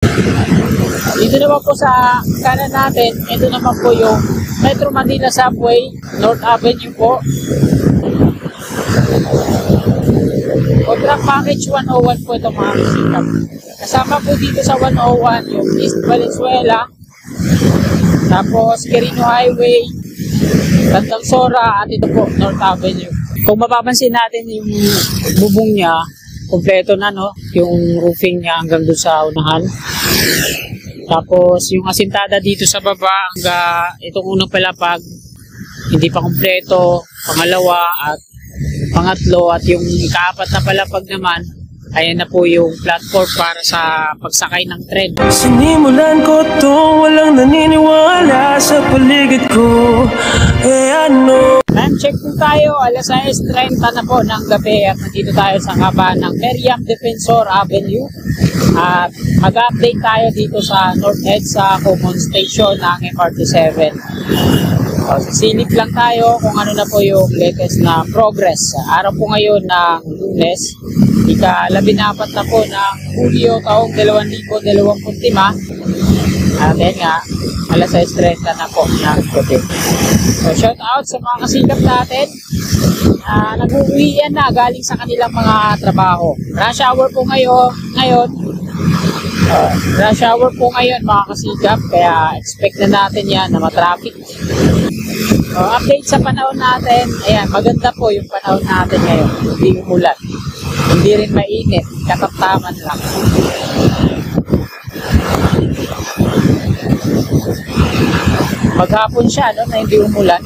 Dito naman po sa kanan natin, ito naman po yung Metro Manila Subway, North Avenue po. Contract package 101 po ito mga kasikap. Kasama po dito sa 101 yung East Valenzuela, tapos Quirino Highway, Tandang Sora, at ito po North Avenue. Kung mapapansin natin yung bubong niya, kompleto na, no? Yung roofing niya hanggang doon sa unahan. Tapos yung asintada dito sa baba hanggang itong unang palapag, hindi pa kompleto. Pangalawa at pangatlo at yung ikaapat na palapag naman, ayan na po yung platform para sa pagsakay ng tren. Sinimulan ko to, walang naniniwala sa paligid ko. Ano? Time check po tayo, alas 6:30 na po ng gabi at nandito tayo sa kaban ng Meriam Defensor Avenue. At mag-update tayo dito sa North EDSA Common Station ng MRT-7. So, sisilip lang tayo kung ano na po yung latest na progress. Araw po ngayon ng Lunes, ika-14 na po ng Hulyo taong 2025. At yan nga, alas 6:30 na po ng gabi. So shout out sa mga kasikap natin na nag-uwian na galing sa kanilang mga trabaho. Rush hour po ngayon rush hour po ngayon mga kasikap, kaya expect na natin yan na matraffic. So, update sa panahon natin, ayan, maganda po yung panahon natin ngayon. Hindi umulan, hindi rin mainit, kataptaman lang. Maghapon siya, no, na hindi umulan.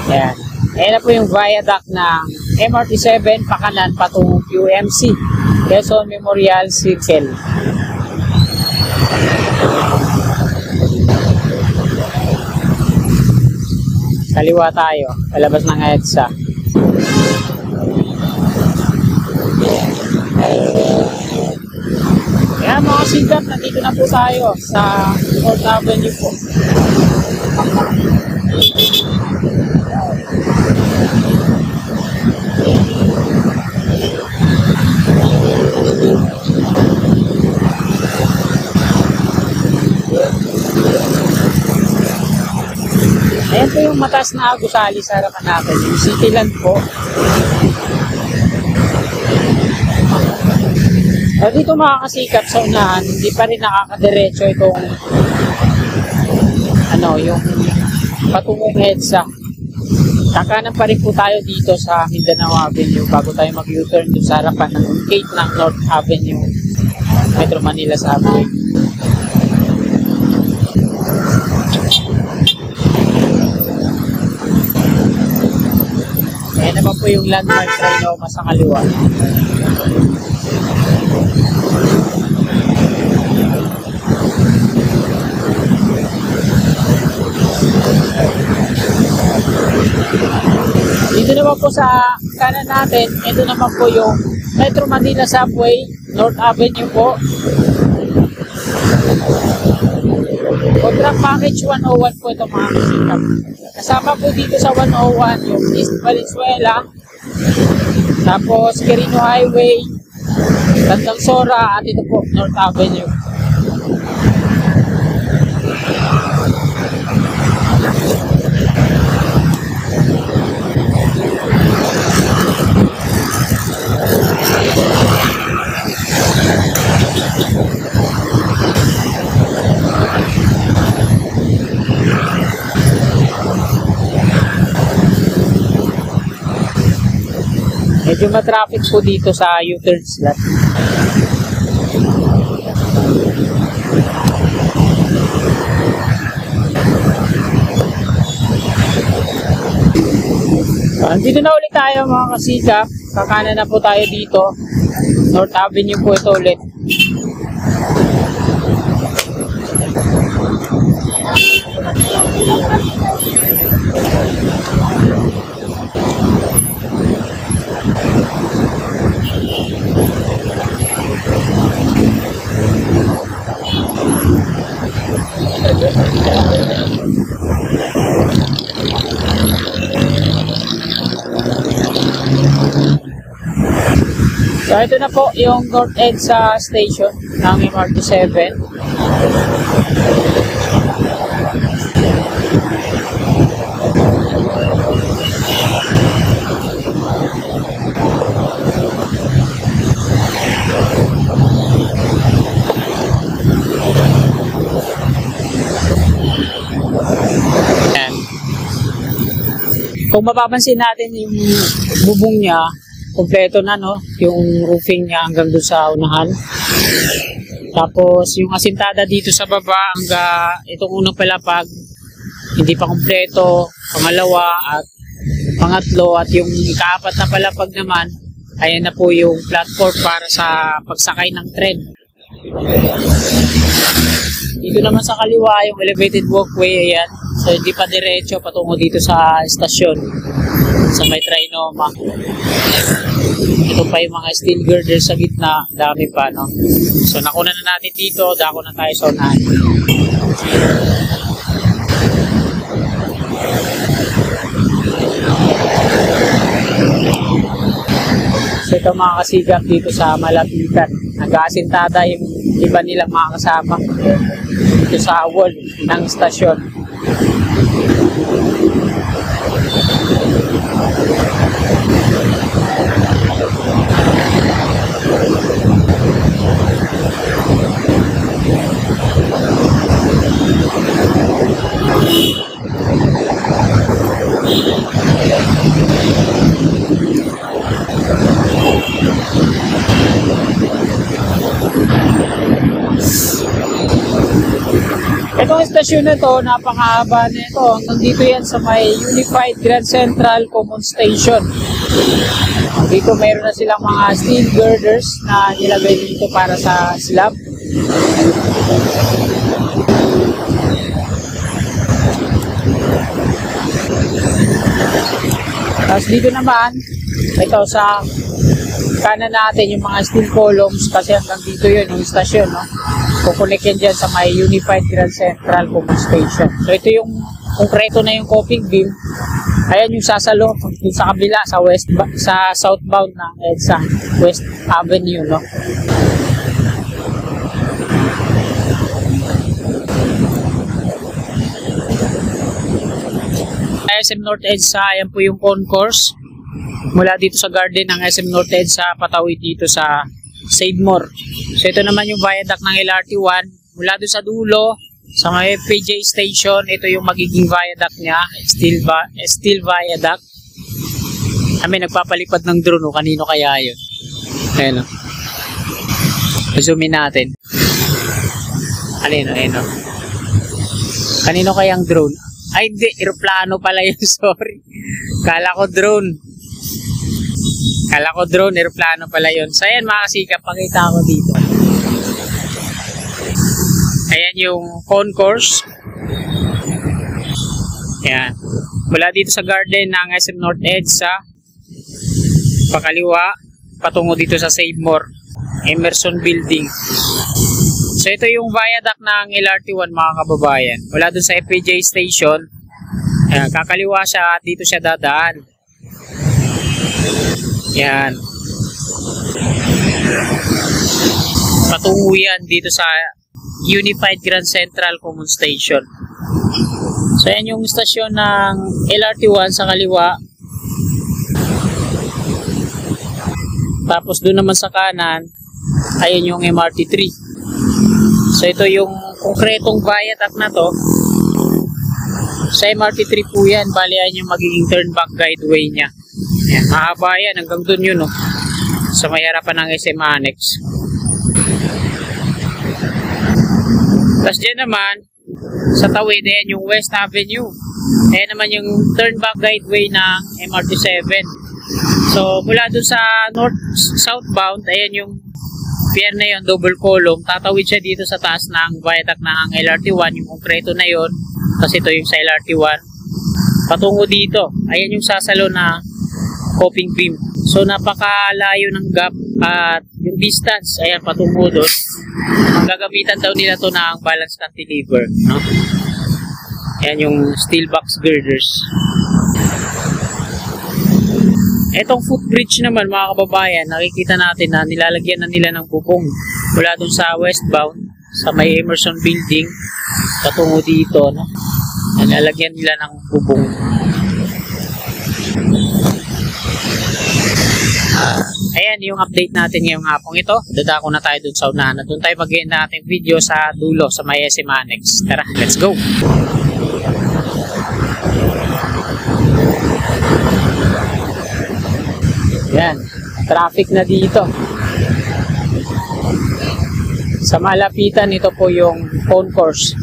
Ayan. Ayan na po yung viaduct ng MRT-7 pakanan patungong QMC, Quezon Memorial Circle. Kaliwa tayo, palabas ng EDSA. Kaya mga kasikap, nandito na po tayo sa North Avenue po. Ayan po yung mataas na gusali sa harapan natin, yung Cityland po. At dito mga kasikap sa unahan, hindi pa rin nakakadiretso itong yung patungong EDSA. Kakanan pa rin po tayo dito sa Mindanao Avenue bago tayo mag-U-turn dito sa harapan ng gate ng North Avenue, Metro Manila Subway. Ayan naman po yung landmark Trinoma sa kaliwa. Dito naman po sa kanan natin, ito naman po yung Metro Manila Subway, North Avenue po. Contract package 101 po ito mga kasikap. Kasama po dito sa 101 yung East Valenzuela, tapos Quirino Highway, Tandang Sora, at ito po North Avenue. Medyo matraffic po dito sa U-turn slot. Dito na ulit tayo mga kasikap. Kakanan na po tayo dito. North Avenue po ito ulit. So ito na po yung North EDSA station ng MRT7. Ayan. Kung mapapansin natin yung bubong niya, kompleto na, no? Yung roofing niya hanggang doon sa unahan. Tapos yung asintada dito sa baba hanggang itong unang palapag hindi pa kompleto. Pangalawa at pangatlo at yung ikaapat na palapag naman, ayan na po yung platform para sa pagsakay ng tren. Dito naman sa kaliwa yung elevated walkway, ayan. So hindi pa diretso patungo dito sa estasyon sa may Trinoma. Ito pa yung mga steel girders sa gitna, dami pa, no? So nakuna na natin dito, dako na tayo sa unahan. So ito mga kasigap dito sa malapitan, nag-aasintada yung iba nilang mga kasama dito sa wall ng stasyon. Itong estasyon na ito, napakahaba na ito. Hanggang dito yan sa may Unified Grand Central Common Station. Dito mayroon na silang mga steel girders na nilagay dito para sa slab. Tapos dito naman, ito sa kanan natin yung mga steel columns kasi hanggang dito yun yung stasyon, no? Kukunik yan dyan sa may Unified Grand Central Common Station. So ito yung konkreto na yung coping beam. Ayan yung sasalo sa kabila sa southbound ng EDSA West Avenue, no? SM North EDSA, ayan po yung concourse. Mula dito sa garden ng SM North EDSA, patawid dito sa Sademore. So ito naman yung viaduct ng LRT1. Mula doon sa dulo, sa may FPJ station, ito yung magiging viaduct niya. Steel viaduct. Kami nagpapalipad ng drone, o kanino kaya yun? Ayan o. Zoomin natin. Ano? Kanino kayang drone? Ay hindi, aeroplano pala yun, sorry. Kala ko drone, aeroplano pala yun. So ayan mga kasikap, pakita ko dito. Ayan yung concourse. Ayan. Mula dito sa garden ng SM North EDSA, pakaliwa, patungo dito sa Sademore, Emerson Building. So ito yung viaduct ng LRT1 mga kababayan. Mula dun sa FPJ station, ayan, kakaliwa siya at dito siya dadaan. Yan. Patungo yan dito sa Unified Grand Central Common Station. So yan yung stasyon ng LRT1 sa kaliwa. Tapos doon naman sa kanan, ayun yung MRT3. So ito yung konkretong viaduct na to. Sa MRT3 po yan, bali yan yung magiging turnback guideway niya. Ayan, mahaba yan, hanggang dun yun, no? Sa may harapan ng SM Annex. Tapos dyan naman, sa tawid, ayan yung West Avenue. Ayan naman yung turnback guideway ng MRT7. So, mula dun sa southbound, ayan yung pier na yun, double column. Tatawid siya dito sa taas ng viaduct ng LRT1, yung konkreto na yun. Kasi ito yung sa LRT1. Patungo dito, ayan yung sasalo na coping beam. So napakalayo ng gap at yung distance, ayan patungo doon. Ang gagamitan daw nila to ng balance cantilever, no? Ayan yung steel box girders. Etong footbridge naman mga kababayan, nakikita natin na nilalagyan na nila ng bubong mula dun sa westbound sa may Emerson Building patungo dito, no? Nilalagyan nila ng bubong. Ayan yung update natin ngayong hapong ito. Dadako na tayo dun sa unahan. Doon tayo mag-end na ating video sa dulo sa may SM Annex. Tara, let's go! Yan, traffic na dito. Sa malapitan, ito po yung concourse.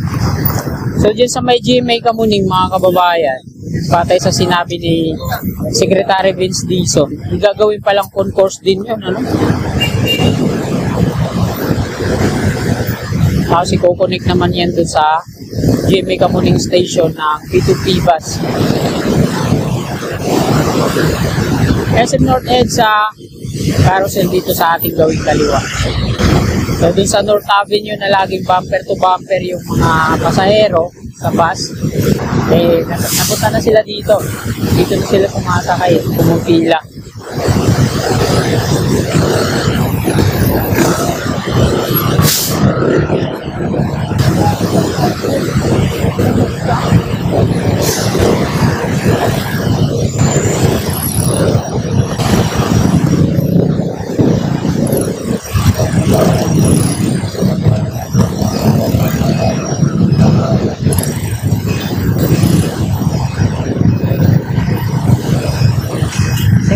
So dyan sa may GMA Kamuning mga kababayan, patay sa sinabi ni Secretary Vince Dizon, gagawin palang concourse din yun, ano? Tapos i-connect naman yan dun sa GMA Kamuning Station ng P2P bus. SM North EDSA carousel dito sa ating gawing kaliwa. So dun sa North Avenue na laging bumper to bumper yung mga pasahero sa bus, eh napunta na sila dito. Dito na sila pumasakay, pumupila.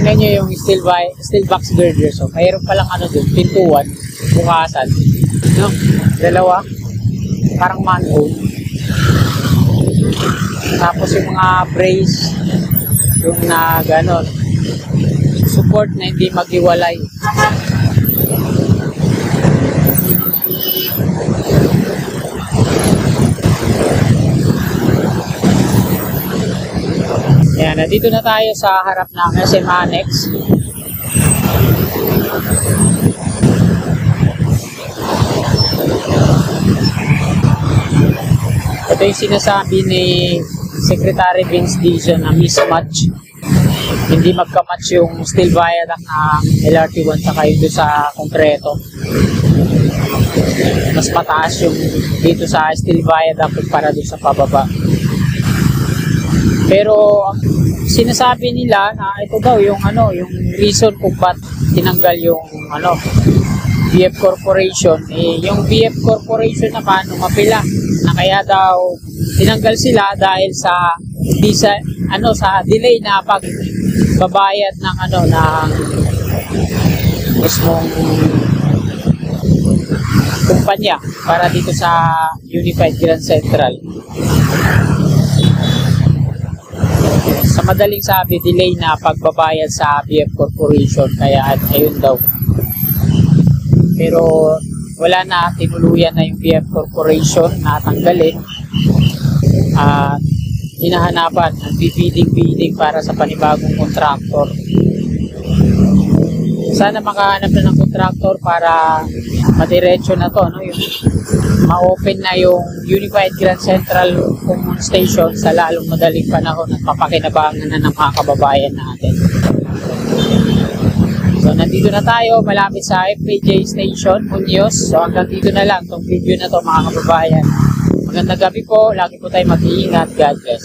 Tingnan nyo yung steel box girder. So, mayroon palang ano dun, pintuan, bukasan. No? Dalawa. Parang manhole. Tapos yung mga brace, yung na ganon. Support na hindi maghiwalay. Yan, nandito na tayo sa harap ng SM Annex. Ito yung sinasabi ni Secretary Vince Dizon na mismatch. Hindi magkamatch yung steel viaduct ng LRT1 saka yung doon sa konkreto. Mas mataas yung dito sa steel viaduct para doon sa pababa. Pero sinasabi nila na ito daw yung ano, yung reason kung ba't tinanggal yung ano, BF Corporation. Eh, yung BF Corporation naman umapila na kaya daw tinanggal sila dahil sa sa delay na pagbabayad ng ano ng mismong kumpanya para dito sa Unified Grand Central. Sa madaling sabi, delay na pagbabayad sa BF Corporation, kaya ayun daw. Pero wala na, tinuluyan na yung BF Corporation na tanggalin at hinahanapan ng bidding para sa panibagong kontraktor. Sana makahanap na ng kontraktor para madiretso na to, no? Yung ma-open na yung Unified Grand Central Common Station sa lalong madaling panahon at mapakinabangan na ng mga kababayan natin. So nandito na tayo malapit sa FPJ Station, Muñoz. So hanggang dito na lang itong video na to mga kababayan. Magandang gabi po, lagi po tayo mag-iingat. God bless.